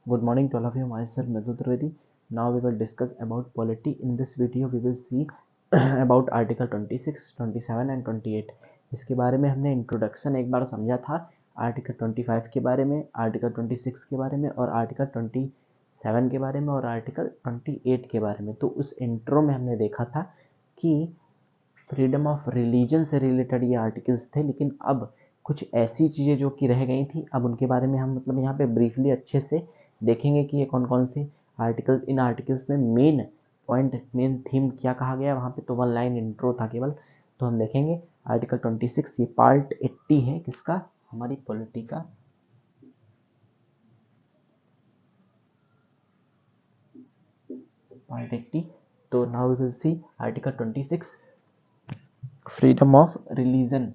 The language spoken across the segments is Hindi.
Good morning to all of you. Myself Madhu Trivedi. Now we will discuss about polity. In this video we will see about Article 26, 27 and 28. इसके बारे में हमने इंट्रोडक्शन एक बार समझा था, आर्टिकल 25 के बारे में, आर्टिकल 26 के बारे में और आर्टिकल 27 के बारे में और आर्टिकल 28 के बारे में। तो उस इंट्रो में हमने देखा था कि फ्रीडम ऑफ रिलीजन से रिलेटेड ये आर्टिकल्स थे, लेकिन अब कुछ ऐसी चीज़ें जो कि रह गई थी, अब उनके बारे में हम मतलब यहाँ पे ब्रीफली अच्छे से देखेंगे कि ये कौन कौन से आर्टिकल, इन आर्टिकल्स में मेन पॉइंट, मेन थीम क्या कहा गया। वहाँ पे तो 1 लाइन इंट्रो था केवल, तो हम देखेंगे आर्टिकल 26, ये पार्ट 80 है किसका, हमारी पॉलिटी का। पार्ट 80। तो now we will see article 26, freedom of religion,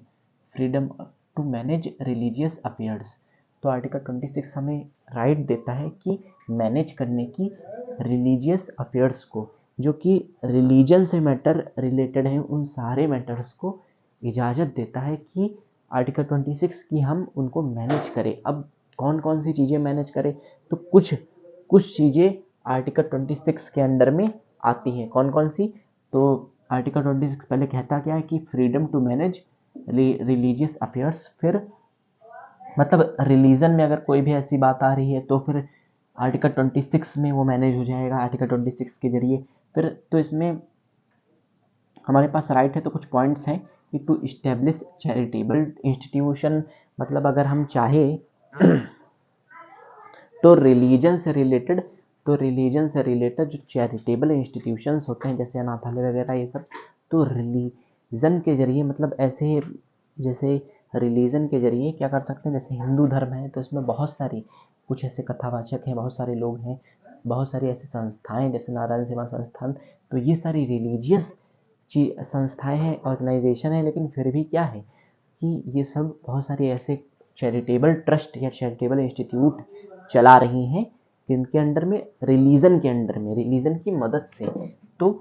freedom to manage religious affairs. तो आर्टिकल 26 हमें राइट देता है कि मैनेज करने की रिलीजियस अफेयर्स को, जो कि रिलीजन से मैटर रिलेटेड है, उन सारे मैटर्स को इजाज़त देता है कि आर्टिकल 26 की हम उनको मैनेज करें। अब कौन कौन सी चीज़ें मैनेज करें, तो कुछ चीज़ें आर्टिकल 26 के अंडर में आती हैं। कौन कौन सी, तो आर्टिकल 26 पहले कहता क्या है कि freedom to manage religious affairs, फिर मतलब रिलीजन में अगर कोई भी ऐसी बात आ रही है तो फिर आर्टिकल 26 में वो मैनेज हो जाएगा, आर्टिकल 26 के जरिए। फिर तो इसमें हमारे पास राइट है, तो कुछ पॉइंट्स हैं कि टू इस्टेब्लिश चैरिटेबल इंस्टीट्यूशन, मतलब अगर हम चाहे तो रिलीजन से रिलेटेड जो चैरिटेबल इंस्टीट्यूशंस होते हैं, जैसे अनाथालय वगैरह ये सब, तो रिलीजन के जरिए, मतलब ऐसे जैसे रिलीजन के जरिए क्या कर सकते हैं। जैसे हिंदू धर्म है तो इसमें बहुत सारी कुछ ऐसे कथावाचक हैं, बहुत सारे लोग हैं, बहुत सारी ऐसी संस्थाएं जैसे नारायण सेवा संस्थान, तो ये सारी रिलीजियस संस्थाएं हैं, ऑर्गेनाइजेशन है, लेकिन फिर भी क्या है कि ये सब बहुत सारे ऐसे चैरिटेबल ट्रस्ट या चैरिटेबल इंस्टीट्यूट चला रही हैं जिनके अंडर में, रिलीजन के अंडर में, रिलीजन की मदद से। तो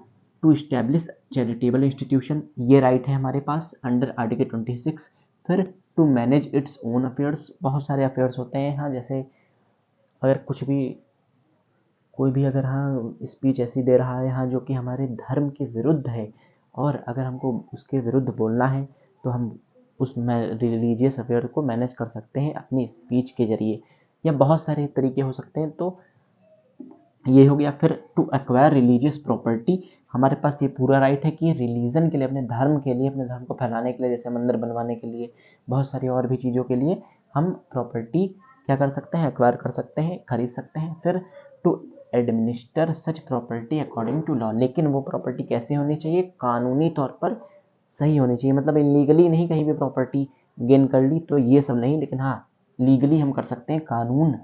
टू इस्टेब्लिश चैरिटेबल इंस्टीट्यूशन, ये राइट है हमारे पास अंडर आर्टिकल 26। फिर to manage its own affairs, बहुत सारे अफेयर्स होते हैं यहाँ, जैसे अगर कुछ भी, कोई भी अगर हाँ स्पीच ऐसी दे रहा है यहाँ जो कि हमारे धर्म के विरुद्ध है, और अगर हमको उसके विरुद्ध बोलना है तो हम उस रिलीजियस अफेयर को मैनेज कर सकते हैं अपनी स्पीच के जरिए, या बहुत सारे तरीके हो सकते हैं। तो ये हो गया। फिर टू एक्वायर रिलीजियस प्रॉपर्टी, हमारे पास ये पूरा राइट है कि रिलीजन के लिए, अपने धर्म के लिए, अपने धर्म को फैलाने के लिए, जैसे मंदिर बनवाने के लिए, बहुत सारी और भी चीज़ों के लिए हम प्रॉपर्टी क्या कर सकते हैं, एक्वायर कर सकते हैं, खरीद सकते हैं। फिर to administer such property according to law, लेकिन वो प्रॉपर्टी कैसे होनी चाहिए, कानूनी तौर पर सही होनी चाहिए, मतलब इलीगली नहीं कहीं भी प्रॉपर्टी गेन कर ली तो ये सब नहीं, लेकिन हाँ लीगली हम कर सकते हैं, कानून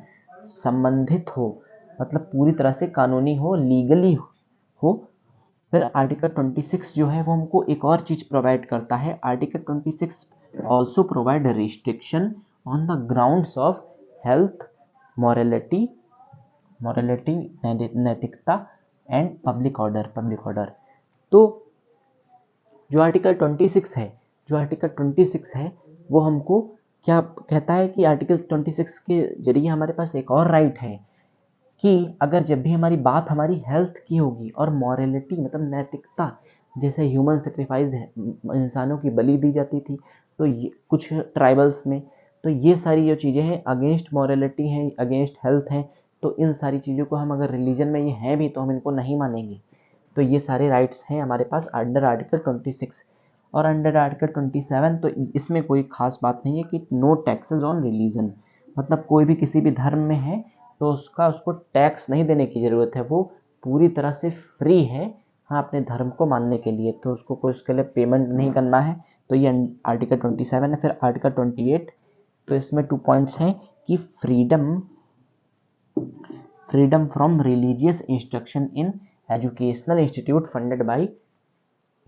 संबंधित हो, मतलब पूरी तरह से कानूनी हो, लीगली हो। फिर आर्टिकल 26 जो है वो हमको एक और चीज़ प्रोवाइड करता है। Article 26 also provide restriction on the grounds of health, morality, नैतिकता एंड पब्लिक ऑर्डर। तो जो आर्टिकल 26 है वो हमको क्या कहता है कि आर्टिकल 26 के जरिए हमारे पास एक और राइट है कि अगर जब भी हमारी बात हमारी हेल्थ की होगी और मॉरलिटी मतलब नैतिकता, जैसे ह्यूमन सेक्रीफाइस है, इंसानों की बलि दी जाती थी तो ये कुछ ट्राइबल्स में, तो ये सारी जो चीज़ें हैं अगेंस्ट मॉरलिटी हैं, अगेंस्ट हेल्थ हैं, तो इन सारी चीज़ों को हम अगर रिलीजन में ये हैं भी तो हम इनको नहीं मानेंगे। तो ये सारे राइट्स हैं हमारे पास अंडर आर्टिकल 26। और अंडर आर्टिकल 27 तो इसमें कोई खास बात नहीं है कि नो टैक्सेस ऑन रिलीजन, मतलब कोई भी किसी भी धर्म में है तो उसको टैक्स नहीं देने की ज़रूरत है, वो पूरी तरह से फ्री है हाँ अपने धर्म को मानने के लिए, तो उसको कोई उसके लिए पेमेंट नहीं करना है। तो ये आर्टिकल 27 है। फिर आर्टिकल 28, तो इसमें 2 पॉइंट्स हैं कि freedom from religious instruction in educational institute funded by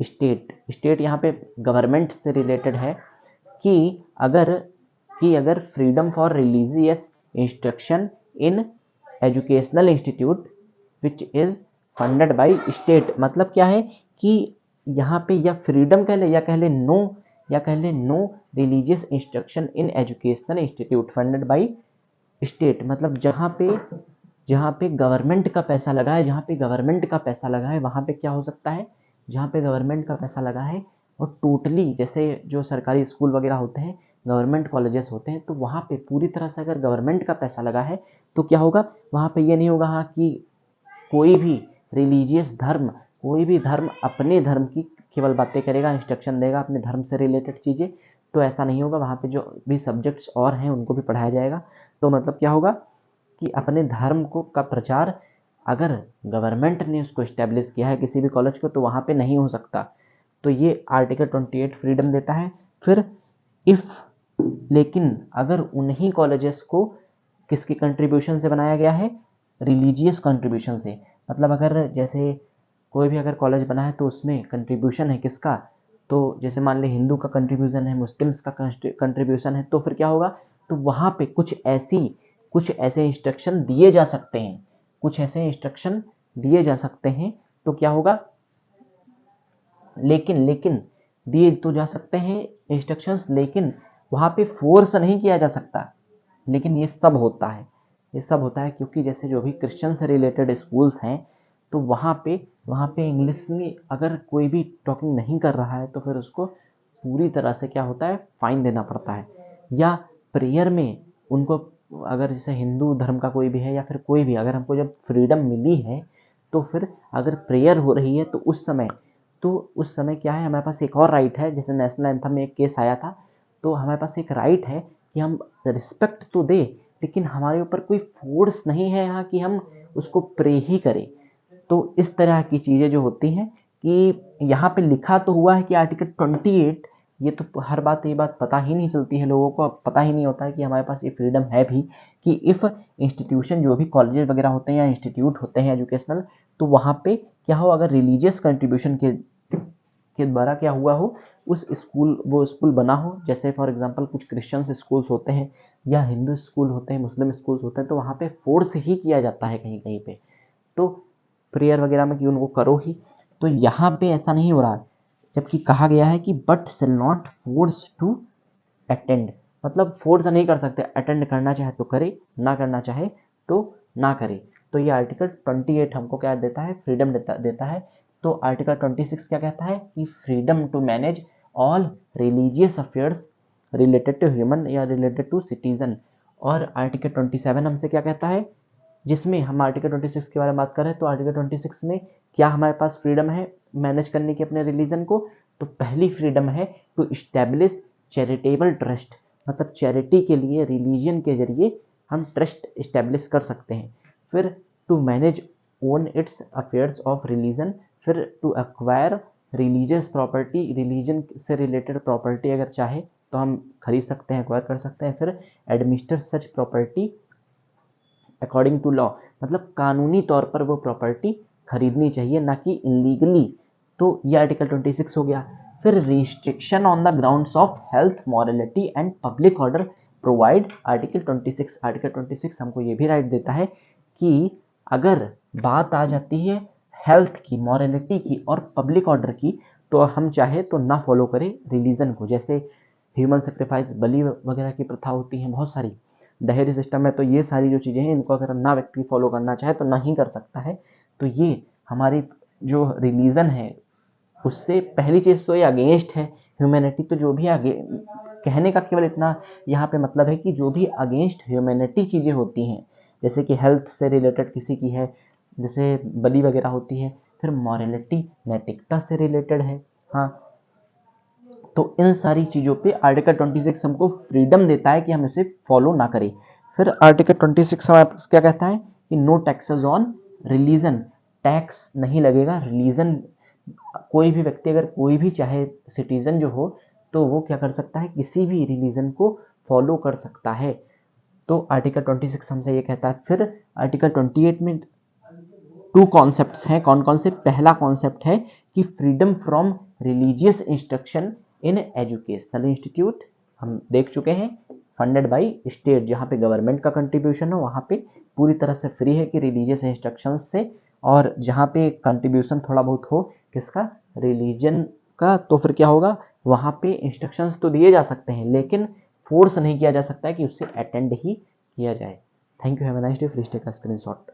state यहाँ पे गवर्नमेंट से रिलेटेड है कि अगर freedom for religious instruction in educational institute which is funded by state, मतलब क्या है कि यहाँ पे या फ्रीडम कह ले या कह ले no religious instruction in educational institute funded by state, मतलब जहाँ पे जहाँ पे गवर्नमेंट का पैसा लगा है, जहाँ पे गवर्नमेंट का पैसा लगा है वहाँ पे क्या हो सकता है, जहाँ पे गवर्नमेंट का पैसा लगा है और टोटली जैसे जो सरकारी स्कूल वगैरह होते हैं, गवर्नमेंट कॉलेजेस होते हैं, तो वहाँ पे पूरी तरह से अगर गवर्नमेंट का पैसा लगा है तो क्या होगा, वहाँ पे ये नहीं होगा हाँ कि कोई भी रिलीजियस धर्म, कोई भी धर्म अपने धर्म की केवल बातें करेगा, इंस्ट्रक्शन देगा अपने धर्म से रिलेटेड चीज़ें, तो ऐसा नहीं होगा। वहाँ पे जो भी सब्जेक्ट्स और हैं उनको भी पढ़ाया जाएगा। तो मतलब क्या होगा कि अपने धर्म को का प्रचार अगर गवर्नमेंट ने उसको इस्टेब्लिश किया है किसी भी कॉलेज को, तो वहाँ पे नहीं हो सकता। तो ये आर्टिकल 28 फ्रीडम देता है। फिर इफ़, लेकिन अगर उन्हीं कॉलेजेस को किसकी कंट्रीब्यूशन से बनाया गया है, रिलीजियस कंट्रीब्यूशन से, मतलब अगर जैसे कोई भी अगर कॉलेज बना है तो उसमें कंट्रीब्यूशन है किसका, तो जैसे मान ले हिंदू का कंट्रीब्यूशन है, मुस्लिम्स का कंट्रीब्यूशन है, तो फिर क्या होगा, तो वहाँ पे कुछ ऐसे इंस्ट्रक्शन दिए जा सकते हैं, कुछ ऐसे इंस्ट्रक्शन दिए जा सकते हैं। तो क्या होगा, लेकिन दिए तो जा सकते हैं इंस्ट्रक्शंस, लेकिन वहाँ पे फोर्स नहीं किया जा सकता। लेकिन ये सब होता है, ये सब होता है क्योंकि जैसे जो भी क्रिश्चियन से रिलेटेड स्कूल्स हैं, तो वहाँ पे इंग्लिश में अगर कोई भी टॉकिंग नहीं कर रहा है तो फिर उसको पूरी तरह से क्या होता है, फाइन देना पड़ता है। या प्रेयर में उनको, अगर जैसे हिंदू धर्म का कोई भी है या फिर कोई भी, अगर हमको जब फ्रीडम मिली है तो फिर अगर प्रेयर हो रही है तो उस समय क्या है, हमारे पास एक और राइट है। जैसे नेशनल एंथम में एक केस आया था, तो हमारे पास एक राइट है कि हम रिस्पेक्ट तो दें, लेकिन हमारे ऊपर कोई फोर्स नहीं है यहाँ कि हम उसको प्रे ही करें। तो इस तरह की चीज़ें जो होती हैं कि यहाँ पे लिखा तो हुआ है कि आर्टिकल 28, ये तो हर बात ये बात पता ही नहीं चलती है, लोगों को पता ही नहीं होता है कि हमारे पास ये फ्रीडम है भी कि इफ़ इंस्टीट्यूशन जो भी कॉलेज वगैरह होते हैं या इंस्टीट्यूट होते हैं एजुकेशनल, तो वहाँ पे क्या हो, अगर रिलीजियस कंट्रीब्यूशन के द्वारा क्या हुआ हो, वो स्कूल बना हो, जैसे फॉर एग्जांपल कुछ क्रिश्चियंस स्कूल्स होते हैं या हिंदू स्कूल होते हैं, मुस्लिम स्कूल्स होते हैं, तो वहाँ पे फोर्स ही किया जाता है कहीं कहीं पे, तो प्रेयर वगैरह में कि उनको करो ही। तो यहाँ पे ऐसा नहीं हो रहा, जबकि कहा गया है कि but shall not force to attend, मतलब फोर्स नहीं कर सकते, अटेंड करना चाहे तो करे, ना करना चाहे तो ना करे। तो ये आर्टिकल 28 हमको क्या देता है, फ्रीडम देता है। तो आर्टिकल 26 क्या कहता है कि freedom to manage all religious affairs related to human या रिलेटेड टू सिटीजन। और आर्टिकल 27 हमसे क्या कहता है, जिसमें हम आर्टिकल 26 के बारे में बात कर रहे हैं, तो आर्टिकल 26 में क्या हमारे पास फ्रीडम है मैनेज करने की अपने रिलीजन को, तो पहली फ्रीडम है टू इस्टेब्लिश चैरिटेबल ट्रस्ट, मतलब चैरिटी के लिए रिलीजन के जरिए हम ट्रस्ट इस्टेब्लिश कर सकते हैं। फिर to manage own its affairs of religion, फिर to acquire religious property, religion से रिलेटेड प्रॉपर्टी अगर चाहे तो हम खरीद सकते हैं, एक्वायर कर सकते हैं। फिर administer such property according to law, मतलब कानूनी तौर पर वो प्रॉपर्टी खरीदनी चाहिए, ना कि इलीगली। तो ये आर्टिकल 26 हो गया। फिर restriction on the grounds of health, morality and public order provide, article 26। Article 26 हमको ये भी राइट देता है कि अगर बात आ जाती है हेल्थ की, मॉरलिटी की और पब्लिक ऑर्डर की, तो हम चाहे तो ना फॉलो करें रिलीजन को। जैसे ह्यूमन सेक्रीफाइस, बलि वगैरह की प्रथा होती हैं बहुत सारी, दहेज सिस्टम है, तो ये सारी जो चीज़ें हैं इनको अगर ना व्यक्ति फॉलो करना चाहे तो ना ही कर सकता है। तो ये हमारी जो रिलीजन है उससे पहली चीज़ तो ये अगेंस्ट है। ह्यूमैनिटी तो जो भी आगे कहने का केवल इतना यहाँ पे मतलब है कि जो भी अगेंस्ट ह्यूमैनिटी चीज़ें होती हैं, जैसे कि हेल्थ से रिलेटेड किसी की है, जैसे बलि वगैरह होती है, फिर मॉरलिटी नैतिकता से रिलेटेड है, हाँ, तो इन सारी चीज़ों पे आर्टिकल 26 हमको फ्रीडम देता है कि हम इसे फॉलो ना करें। फिर आर्टिकल 26 हमारे पास क्या कहता है कि no taxes on religion, tax नहीं लगेगा रिलीजन, कोई भी व्यक्ति अगर कोई भी चाहे सिटीजन जो हो तो वो क्या कर सकता है, किसी भी रिलीजन को फॉलो कर सकता है। तो आर्टिकल 26 हमसे ये कहता है। फिर आर्टिकल 28 में टू कॉन्सेप्ट्स हैं, कौन कौन से, पहला कॉन्सेप्ट है कि freedom from religious instruction in educational institute, हम देख चुके हैं, फंडेड बाय स्टेट, जहाँ पे गवर्नमेंट का कंट्रीब्यूशन हो वहाँ पे पूरी तरह से फ्री है कि रिलीजियस इंस्ट्रक्शंस से, और जहाँ पे कंट्रीब्यूशन थोड़ा बहुत हो किसका, रिलीजन का, तो फिर क्या होगा, वहाँ पे इंस्ट्रक्शंस तो दिए जा सकते हैं लेकिन फोर्स नहीं किया जा सकता है कि उससे अटेंड ही किया जाए। Thank you, have a nice day, please take a screenshot.